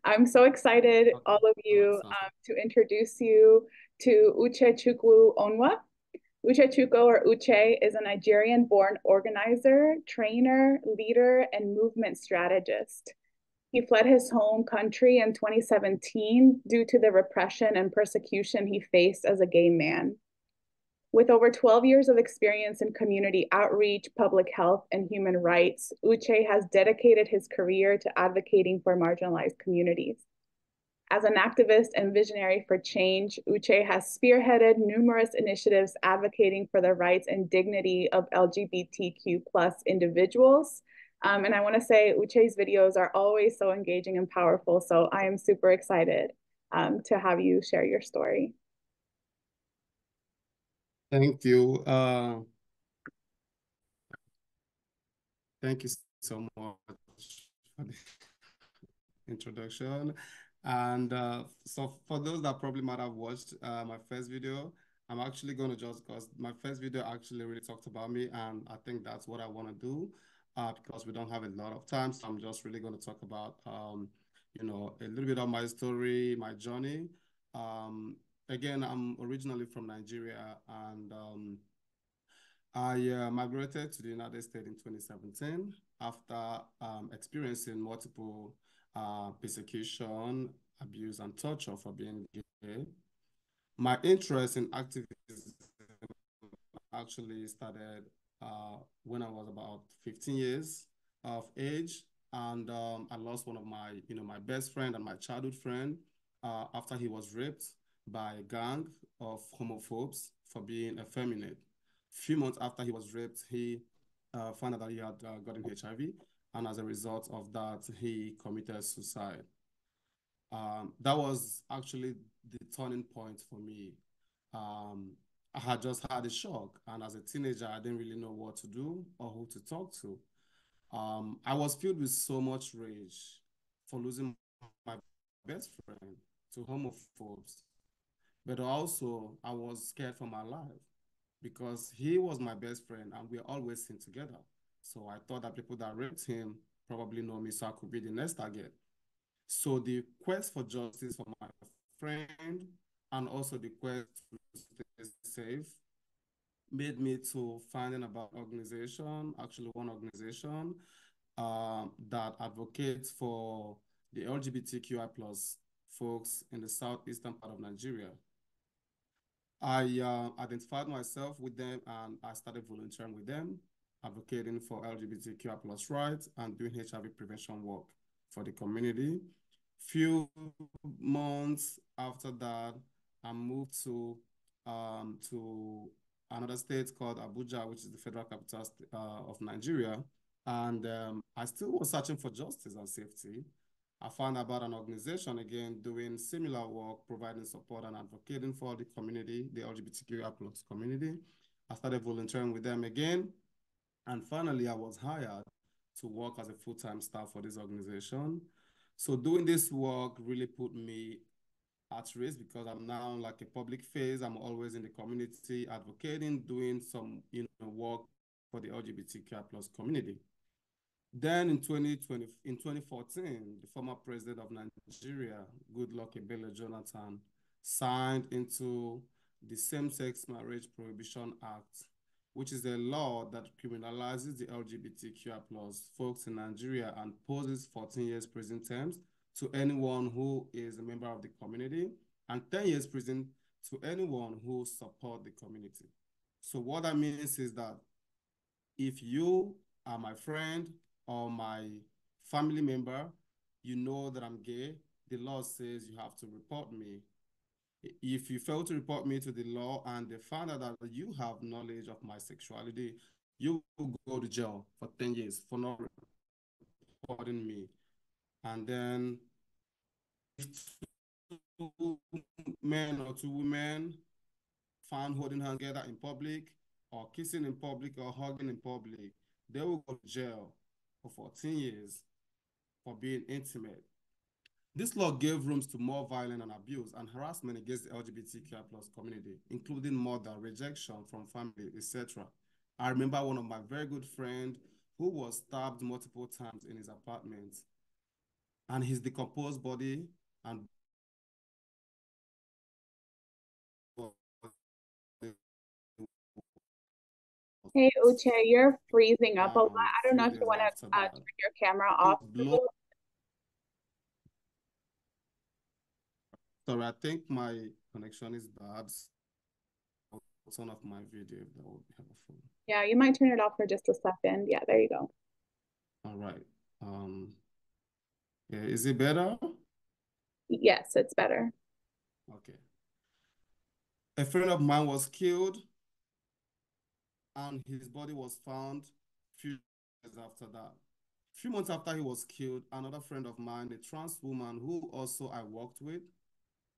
I'm so excited, Okay. all of All right. you, Sounds good. to introduce you to Uchechukwu Onwa. Uchechukwu or Uche is a Nigerian-born organizer, trainer, leader, and movement strategist. He fled his home country in 2017 due to the repression and persecution he faced as a gay man. With over 12 years of experience in community outreach, public health, and human rights, Uche has dedicated his career to advocating for marginalized communities. As an activist and visionary for change, Uche has spearheaded numerous initiatives advocating for the rights and dignity of LGBTQ plus individuals. And I want to say Uche's videos are always so engaging and powerful. So I am super excited to have you share your story. Thank you. Thank you so much for the introduction. And so for those that probably might have watched my first video, I'm actually going to just, because my first video actually really talked about me, and I think that's what I want to do because we don't have a lot of time. So I'm just really going to talk about, a little bit of my story, my journey. Again, I'm originally from Nigeria, and I migrated to the United States in 2017 after experiencing multiple persecution, abuse, and torture for being gay. My interest in activism actually started when I was about 15 years of age, and I lost one of my best friend and my childhood friend after he was raped by a gang of homophobes for being effeminate. Few months after he was raped, he found out that he had gotten HIV, and as a result of that, he committed suicide. That was actually the turning point for me. Um, I had just had a shock, and as a teenager, I didn't really know what to do or who to talk to. I was filled with so much rage for losing my best friend to homophobes, but also I was scared for my life because he was my best friend and we always seen together. So I thought that people that raped him probably know me, so I could be the next target. So the quest for justice for my friend and also the quest to stay safe made me to finding about organization, actually one organization that advocates for the LGBTQI plus folks in the southeastern part of Nigeria. I identified myself with them and I started volunteering with them, advocating for LGBTQI plus rights and doing HIV prevention work for the community. Few months after that, I moved to another state called Abuja, which is the federal capital of Nigeria. And I still was searching for justice and safety. I found about an organization again doing similar work, providing support and advocating for the community, the LGBTQI plus community. I started volunteering with them again. And finally, I was hired to work as a full-time staff for this organization. So doing this work really put me at risk because I'm now like a public face. I'm always in the community advocating, doing some work for the LGBTQI plus community. Then in 2014, the former president of Nigeria, Goodluck Ebele Jonathan, signed into the Same-Sex Marriage Prohibition Act, which is a law that criminalizes the LGBTQI plus folks in Nigeria and poses 14 years prison terms to anyone who is a member of the community and 10 years prison to anyone who supports the community. So what that means is that if you are my friend or my family member, you know that I'm gay, the law says you have to report me. If you fail to report me to the law and they find out that you have knowledge of my sexuality, you will go to jail for 10 years for not reporting me. And then if two men or two women found holding hands together in public or kissing in public or hugging in public, they will go to jail for 14 years for being intimate. This law gave rooms to more violence and abuse and harassment against the LGBTQI plus community, including murder, rejection from family, etc. I remember one of my very good friends who was stabbed multiple times in his apartment. and his decomposed body and Hey, Uche, you're freezing up a lot. found I don't know few if you days want to after that. turn your camera off. Blown. Sorry, I think my connection is bad. I'll turn off my video if that would be helpful. Yeah, you might turn it off for just a second. Yeah, there you go. All right. Yeah, is it better? Yes, it's better. Okay. A friend of mine was killed and his body was found a few days after that. A few months after he was killed, another friend of mine, a trans woman who also I worked with,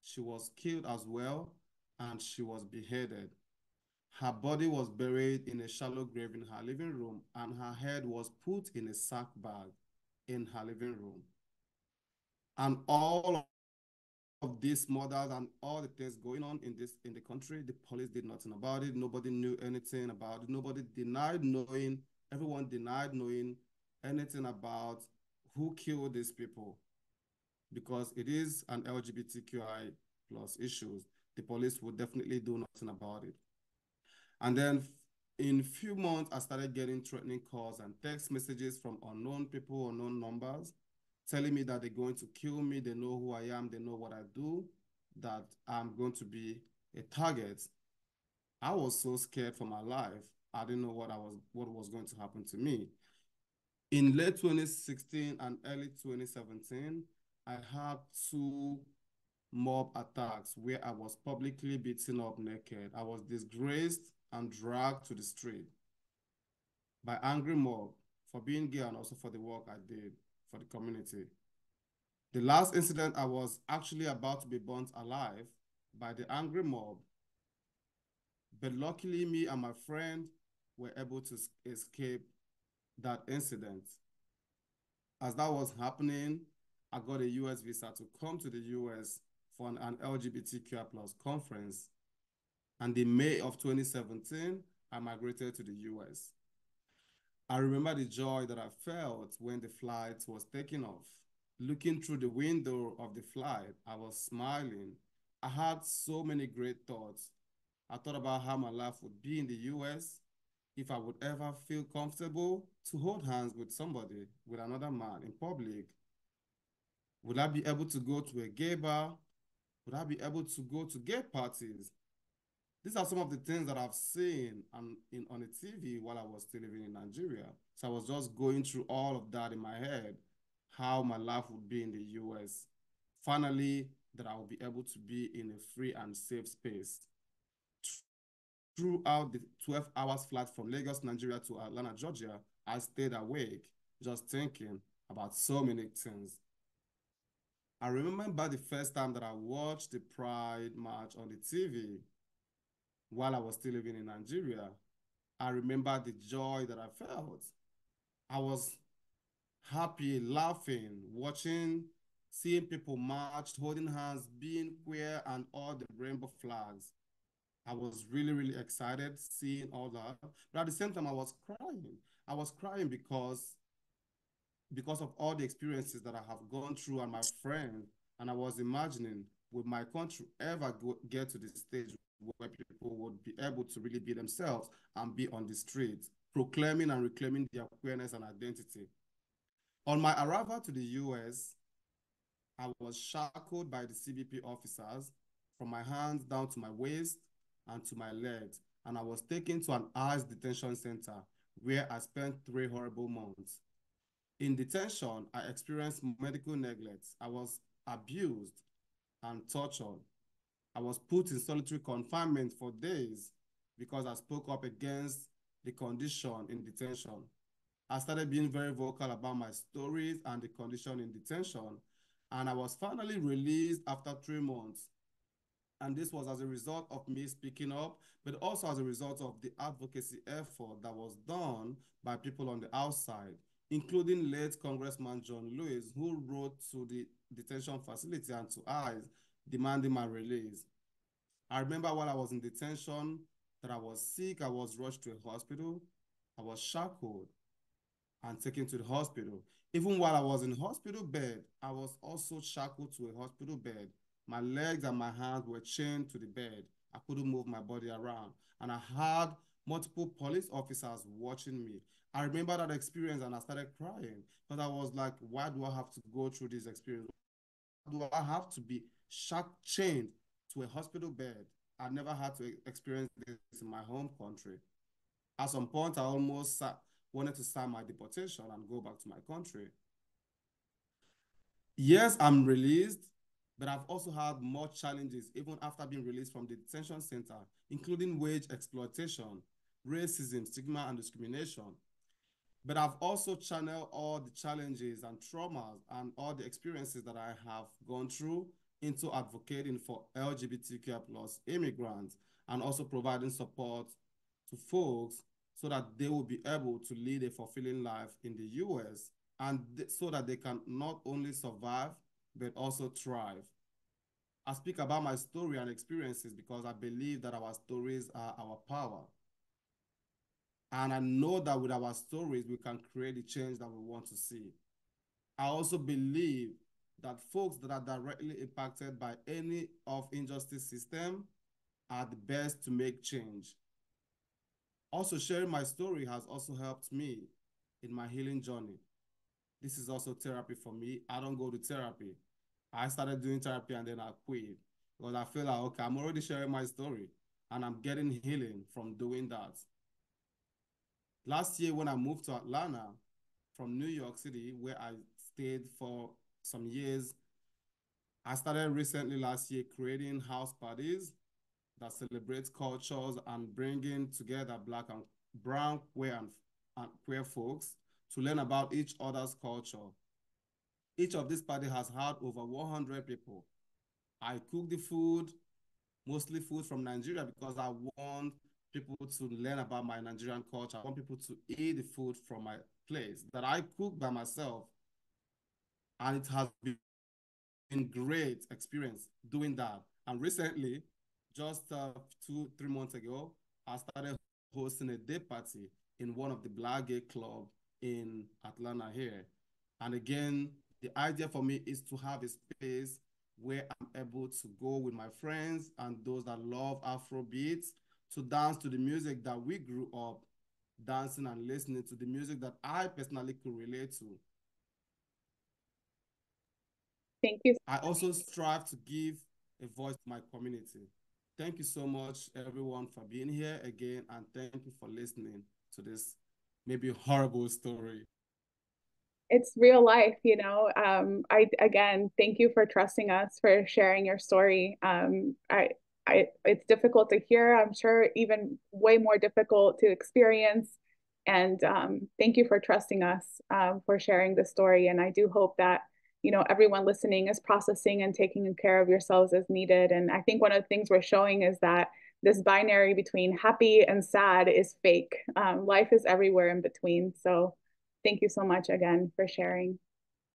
she was killed as well and she was beheaded. Her body was buried in a shallow grave in her living room and her head was put in a sack bag in her living room. And all of these murders and all the things going on in the country, the police did nothing about it. Nobody knew anything about it. Nobody denied knowing, everyone denied knowing anything about who killed these people because it is an LGBTQI plus issues. The police would definitely do nothing about it. And then in a few months, I started getting threatening calls and text messages from unknown people, unknown numbers, telling me that they're going to kill me. They know who I am. They know what I do, that I'm going to be a target. I was so scared for my life. I didn't know what was going to happen to me. In late 2016 and early 2017, I had two mob attacks where I was publicly beaten up naked. I was disgraced and dragged to the street by angry mob for being gay and also for the work I did for the community. The last incident, I was actually about to be burnt alive by the angry mob, but luckily me and my friend were able to escape that incident. As that was happening, I got a US visa to come to the US for an LGBTQI plus conference. And in May of 2017, I migrated to the US. I remember the joy that I felt when the flight was taking off. Looking through the window of the flight, I was smiling. I had so many great thoughts. I thought about how my life would be in the US, if I would ever feel comfortable to hold hands with somebody, with another man in public. Would I be able to go to a gay bar? Would I be able to go to gay parties? These are some of the things that I've seen on the TV while I was still living in Nigeria. So I was just going through all of that in my head, how my life would be in the US. Finally, that I will be able to be in a free and safe space. Throughout the 12 hours flight from Lagos, Nigeria to Atlanta, Georgia, I stayed awake, just thinking about so many things. I remember the first time that I watched the Pride March on the TV while I was still living in Nigeria. I remember the joy that I felt. I was happy, laughing, watching, seeing people march, holding hands, being queer, and all the rainbow flags. I was really, really excited seeing all that. But at the same time, I was crying. I was crying because of all the experiences that I have gone through and my friends. And I was imagining, would my country ever get to the stage where people would be able to really be themselves and be on the streets, proclaiming and reclaiming their queerness and identity. On my arrival to the US, I was shackled by the CBP officers from my hands down to my waist and to my legs, and I was taken to an ICE detention center where I spent 3 horrible months. In detention, I experienced medical neglect. I was abused and tortured. I was put in solitary confinement for days because I spoke up against the condition in detention. I started being very vocal about my stories and the condition in detention, and I was finally released after 3 months. And this was as a result of me speaking up, but also as a result of the advocacy effort that was done by people on the outside, including late Congressman John Lewis, who wrote to the detention facility and to ICE demanding my release. I remember while I was in detention that I was sick, I was rushed to a hospital, I was shackled and taken to the hospital. Even while I was in hospital bed, I was also shackled to a hospital bed. My legs and my hands were chained to the bed. I couldn't move my body around. And I had multiple police officers watching me. I remember that experience and I started crying because I was like, why do I have to go through this experience? Why do I have to be chained to a hospital bed? I never had to experience this in my home country. At some point, I almost wanted to sign my deportation and go back to my country. Yes, I'm released, but I've also had more challenges even after being released from the detention center, including wage exploitation, racism, stigma, and discrimination. But I've also channeled all the challenges and traumas and all the experiences that I have gone through into advocating for LGBTQ plus immigrants and also providing support to folks so that they will be able to lead a fulfilling life in the US and so that they can not only survive, but also thrive. I speak about my story and experiences because I believe that our stories are our power. And I know that with our stories, we can create the change that we want to see. I also believe that folks that are directly impacted by any of injustice system are the best to make change. Also, sharing my story has also helped me in my healing journey. This is also therapy for me. I don't go to therapy. I started doing therapy and then I quit because I feel like, okay, I'm already sharing my story and I'm getting healing from doing that. Last year, when I moved to Atlanta from New York City, where I stayed for some years, I started recently last year creating house parties that celebrate cultures and bringing together Black and brown, queer, and queer folks to learn about each other's culture. Each of these parties has had over 100 people. I cook the food, mostly food from Nigeria, because I want people to learn about my Nigerian culture. I want people to eat the food from my place that I cook by myself. And it has been great experience doing that. And recently, just 2-3 months ago, I started hosting a day party in one of the Black gay club in Atlanta here. And again, the idea for me is to have a space where I'm able to go with my friends and those that love Afro beats to dance to the music that we grew up dancing and listening to, the music that I personally could relate to. Thank you. I also strive to give a voice to my community. Thank you so much, everyone, for being here again, and thank you for listening to this maybe horrible story. It's real life, you know. I again thank you for trusting us, for sharing your story. It's difficult to hear. I'm sure even way more difficult to experience. And thank you for trusting us, for sharing the story. And I do hope that, you know, everyone listening is processing and taking care of yourselves as needed. And I think one of the things we're showing is that this binary between happy and sad is fake. Life is everywhere in between. So thank you so much again for sharing.